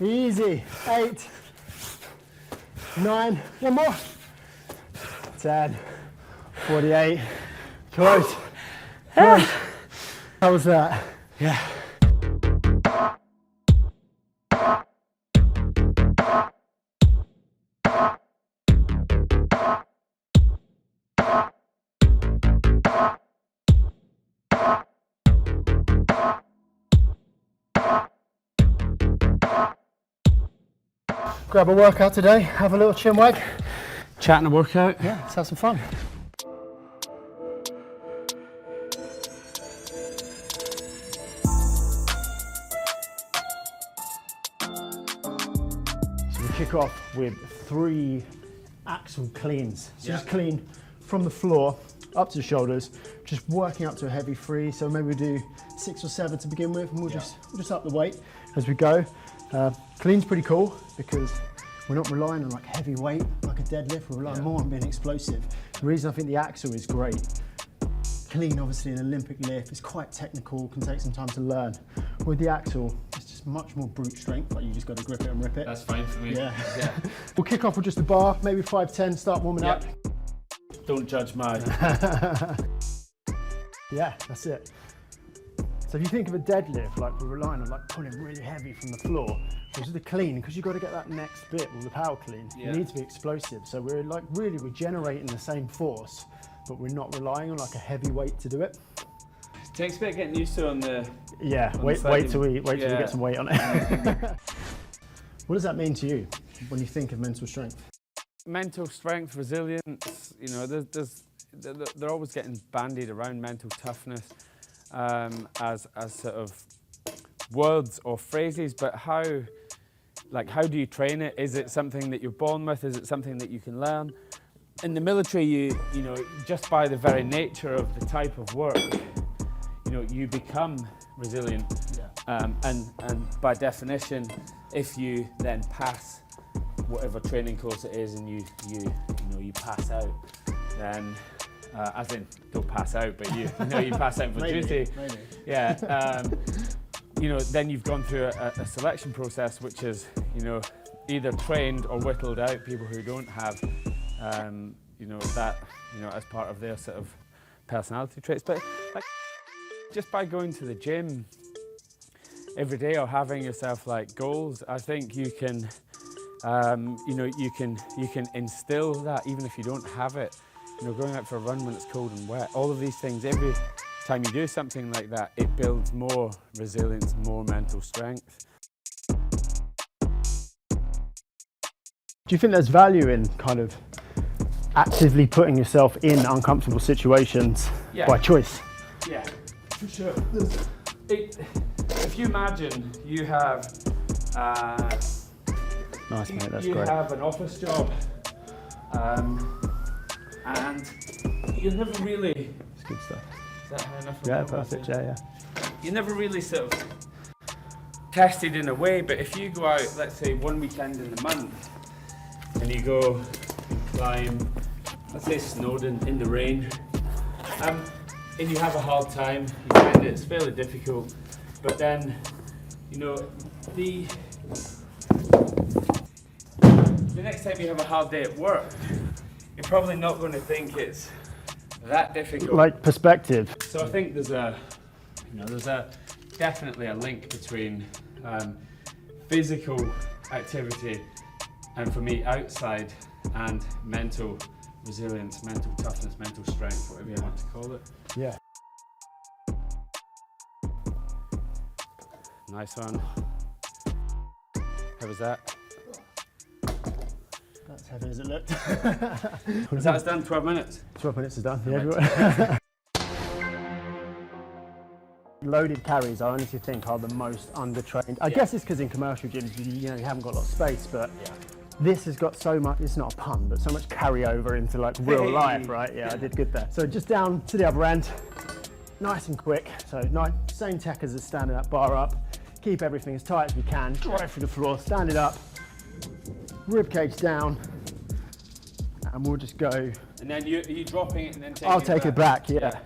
Easy. 8, 9, one more. 10, 48. Close. Close. How was that? Yeah. Grab a workout today, have a little chin wag. Chatting a workout. Yeah, let's have some fun. So we kick off with 3 axle cleans. So just clean from the floor up to the shoulders, just working up to a heavy 3. So maybe we do 6 or 7 to begin with, and we'll just up the weight as we go. Clean's pretty cool because we're not relying on like heavy weight like a deadlift, we're relying more on being explosive. The reason I think the axle is great, clean obviously an Olympic lift, it's quite technical, can take some time to learn. With the axle, it's just much more brute strength, like you just got to grip it and rip it. That's fine for me. Yeah. We'll kick off with just a bar, maybe 5, 10, start warming up. Don't judge my... Yeah, that's it. So if you think of a deadlift, like we're relying on like pulling really heavy from the floor, which is the clean, because you've got to get that next bit with the power clean, you need to be explosive. So we're like really generating the same force, but we're not relying on like a heavy weight to do it. It takes a bit getting used to on the... Yeah, on wait till we get some weight on it. What does that mean to you when you think of mental strength? Mental strength, resilience, you know, they're always getting bandied around mental toughness. As sort of words or phrases, but how do you train it? Is it something that you're born with? Is it something that you can learn? In the military, you know, just by the very nature of the type of work, you know, you become resilient. And by definition, if you then pass whatever training course it is, and you pass out, then as in, don't pass out, but you pass out for duty. Maybe. Yeah, you know, then you've gone through a selection process, which is, you know, either trained or whittled out people who don't have, you know, that, you know, as part of their sort of personality traits. But like, just by going to the gym every day or having yourself like goals, I think you can, you know, you can instill that even if you don't have it. You know, going out for a run when it's cold and wet, all of these things, every time you do something like that, it builds more resilience, more mental strength. Do you think there's value in kind of actively putting yourself in uncomfortable situations by choice? Yeah, for sure. If you imagine you have, Nice, mate, that's you great. have an office job, and you never really... It's good stuff. Is that high enough? Yeah, perfect, yeah. You never really sort of tested in a way, but if you go out, let's say one weekend in the month, and you go and climb, let's say Snowdon in the rain, and you have a hard time, you find it's fairly difficult, but then, you know, the next time you have a hard day at work, you're probably not going to think it's that difficult. Like perspective. So I think there's definitely a link between physical activity and, for me, outside, and mental resilience, mental toughness, mental strength, whatever you want to call it. Yeah. Nice one. How was that? That's heavy as it looked. Is that done? 12 minutes? 12 minutes is done. Yeah. Loaded carries, I honestly think, are the most undertrained. I guess it's because in commercial gyms, you haven't got a lot of space, but this has got so much, it's not a pun, but so much carryover into like real life, right? Yeah, I did good there. So just down to the other end, nice and quick. So same tech as standing that bar up. Keep everything as tight as we can, drive through the floor, stand it up, rib cage down, and we'll just go. And then are you dropping it and then taking it back? I'll take it back, yeah.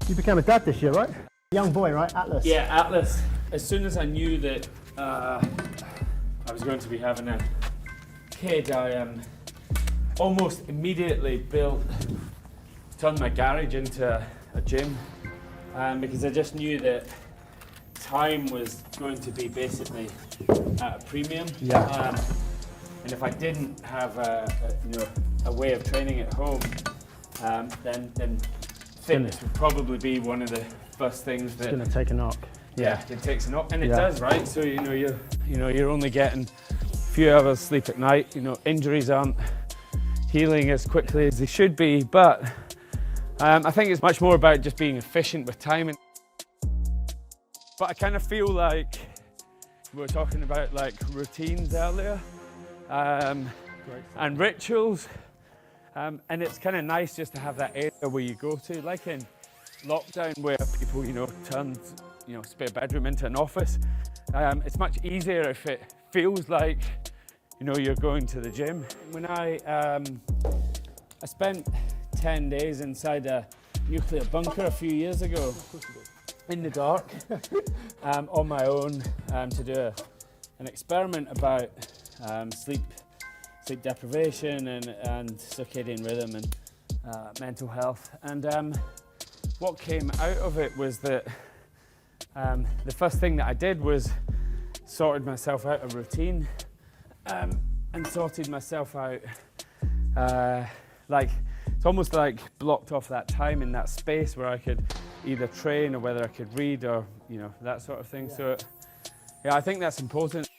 You became a dad this year, right? Young boy, right? Atlas. Yeah, Atlas. As soon as I knew that I was going to be having a kid, I almost immediately turned my garage into a gym, because I just knew that time was going to be basically at a premium. Yeah. And if I didn't have a way of training at home, then fitness would probably be one of the first things that. It's going to take a knock. Yeah, it takes a knock, and it does, right? So you're only getting a few hours sleep at night. Injuries aren't healing as quickly as they should be, but I think it's much more about just being efficient with timing. But I kind of feel like we were talking about like routines earlier, and rituals, and it's kind of nice just to have that area where you go to, like in lockdown where people turned spare bedroom into an office. It's much easier if it feels like you're going to the gym. When I spent 10 days inside a nuclear bunker a few years ago in the dark, on my own, to do an experiment about sleep deprivation and circadian rhythm and mental health. And what came out of it was that the first thing that I did was sorted myself out a routine, and sorted myself out, it's almost like blocked off that time in that space where I could either train or whether I could read or that sort of thing. So I think that's important.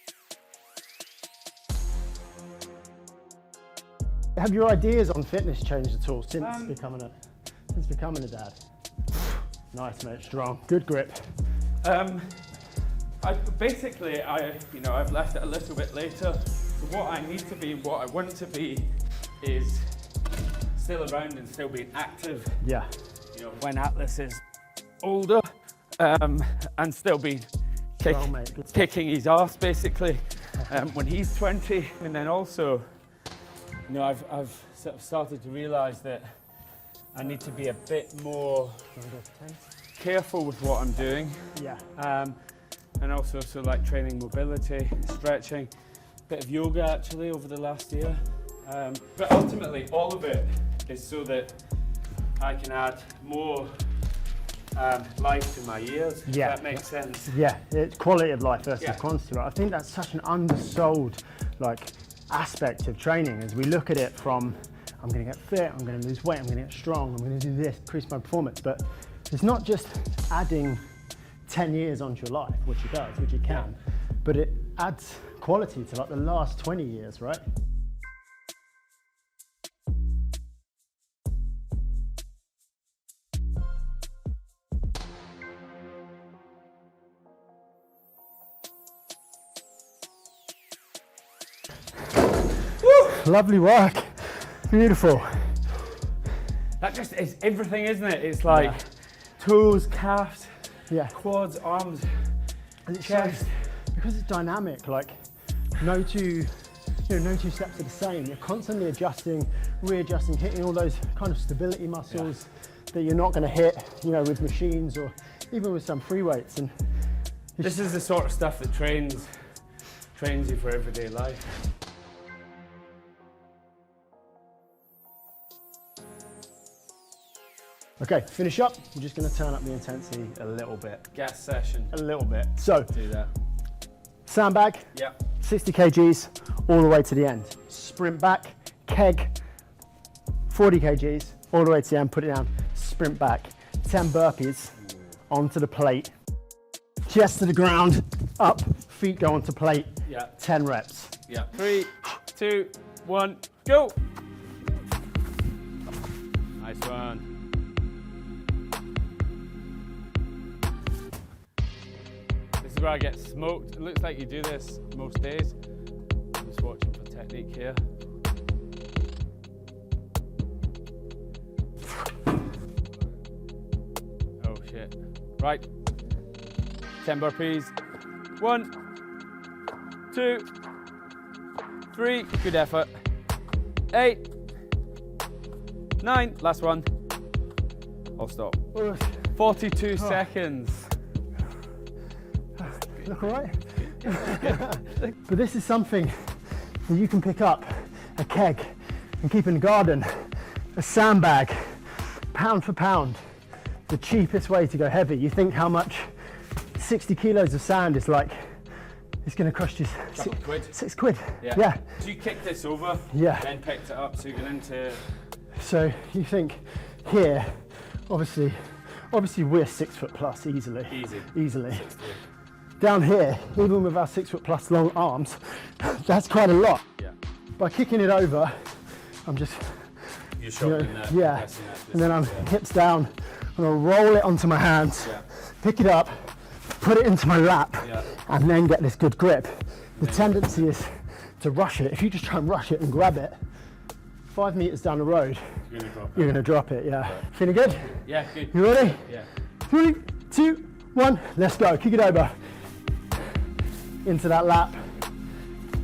Have your ideas on fitness changed at all since becoming a dad? Nice, mate. Strong. Good grip. I've left it a little bit later. So what I need to be, what I want to be, is still around and still being active. Yeah. When Atlas is older, and still be kicking his ass basically when he's 20, and then also, I've sort of started to realise that I need to be a bit more careful with what I'm doing. Yeah. And also like training mobility, stretching, a bit of yoga actually over the last year. But ultimately all of it is so that I can add more life to my years, if that makes sense. Yeah, it's quality of life versus quantity. Right? I think that's such an undersold aspect of training, as we look at it from, I'm going to get fit, I'm going to lose weight, I'm going to get strong, I'm going to do this, increase my performance. But it's not just adding 10 years onto your life, which it does, which it can, but it adds quality to the last 20 years, right? Lovely work, beautiful. That just is everything, isn't it? It's like toes, calves, quads, arms, and chest. Because it's dynamic, no two steps are the same. You're constantly adjusting, readjusting, hitting all those kind of stability muscles that you're not going to hit, with machines or even with some free weights. And this is the sort of stuff that trains you for everyday life. Okay, finish up. We're just going to turn up the intensity a little bit. Gas session. A little bit. So, do that. Sandbag, 60 kgs, all the way to the end. Sprint back, keg, 40 kgs, all the way to the end, put it down, sprint back. 10 burpees onto the plate. Chest to the ground, up, feet go onto plate. 10 reps. 3, 2, 1, go. Nice one. This is where I get smoked. It looks like you do this most days. I'm just watching for technique here. Oh shit. Right. 10 burpees. 1, 2, 3. Good effort. 8, 9. Last one. I'll stop. 42 seconds. Look all right? But this is something that you can pick up, a keg, and keep in the garden. A sandbag, pound for pound, the cheapest way to go heavy. You think how much 60 kilos of sand is like, it's going to cost you six quid. Yeah. So you kicked this over, then picked it up, so you get into... So you think here, obviously we're 6 foot plus easily. Easily. 60. Down here, even with our 6 foot plus long arms, that's quite a lot. Yeah. By kicking it over, I'm just... You're sharpening that. Yeah. And then I'm hips down, and I'll roll it onto my hands, pick it up, put it into my lap, and then get this good grip. The tendency is to rush it. If you just try and rush it and grab it, 5 meters down the road, you're going to drop it. Yeah. Feeling good? Yeah, good. You ready? Yeah. 3, 2, 1, let's go. Kick it over. Into that lap.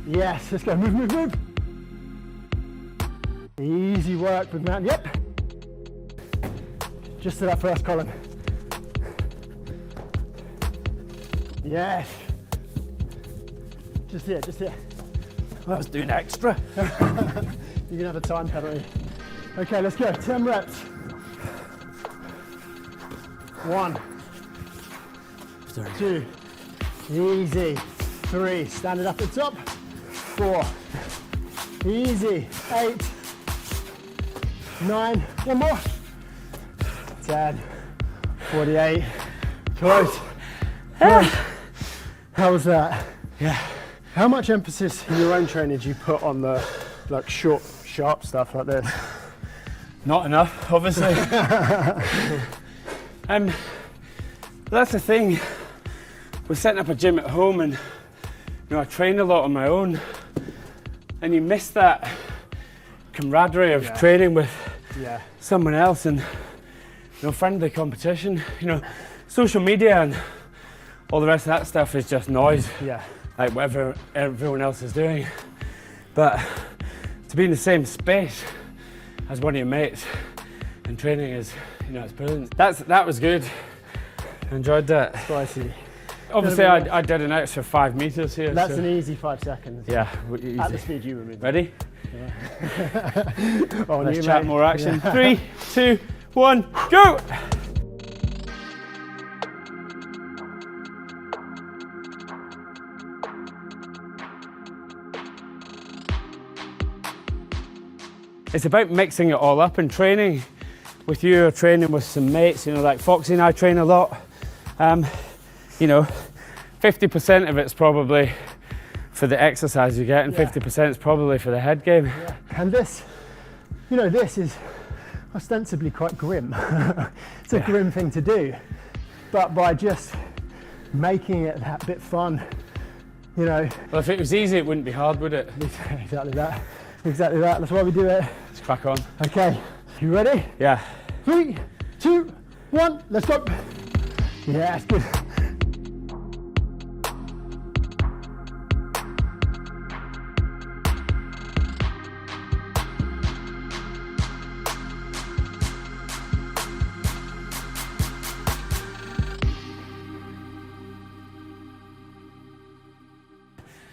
Yes, let's go. Move, move, move. Easy work with man. Yep. Just to that first column. Yes. Just here, just here. I was doing extra. You can have a time penalty. Okay, let's go. 10 reps. 1, 2, easy. 3, stand it up at the top. 4, easy. 8, 9, one more. 10, 48, close. How was that? Yeah. How much emphasis in your own training do you put on the like short, sharp stuff like this? Not enough, obviously. That's the thing. We're setting up a gym at home, and I train a lot on my own, and you miss that camaraderie of training with someone else and friendly competition. Social media and all the rest of that stuff is just noise. Like whatever everyone else is doing. But to be in the same space as one of your mates and training is, it's brilliant. That was good. Enjoyed that. Spicy. Obviously, I did an extra 5 meters here. That's an easy 5 seconds. Yeah, easy. At the speed you were moving. Ready? Yeah. Let's chat more action. 3, 2, 1, go! It's about mixing it all up and training with you or training with some mates. Like Foxy and I train a lot. 50% of it's probably for the exercise you get, and 50% is probably for the head game. Yeah. And this is ostensibly quite grim. It's a grim thing to do, but by just making it that bit fun, Well, if it was easy, it wouldn't be hard, would it? Exactly that. Exactly that. That's why we do it. Let's crack on. Okay, you ready? Yeah. 3, 2, 1, let's go. Yeah, it's good.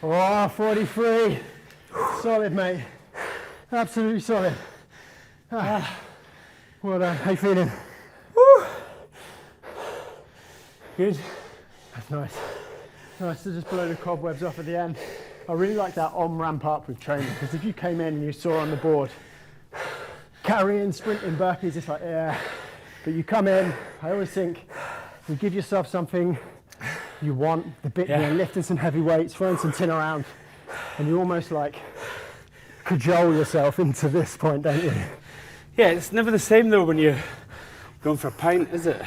Oh, 43. Solid, mate. Absolutely solid. Well done. How you feeling? Woo. Good. That's nice. Nice to just blow the cobwebs off at the end. I really like that on-ramp up with training, because if you came in and you saw on the board carrying, sprinting, burpees, it's like, but you come in, I always think you give yourself something you want, the bit, lifting some heavy weights, throwing some tin around, and you almost like cajole yourself into this point, don't you? Yeah, it's never the same though when you're going for a pint, is it?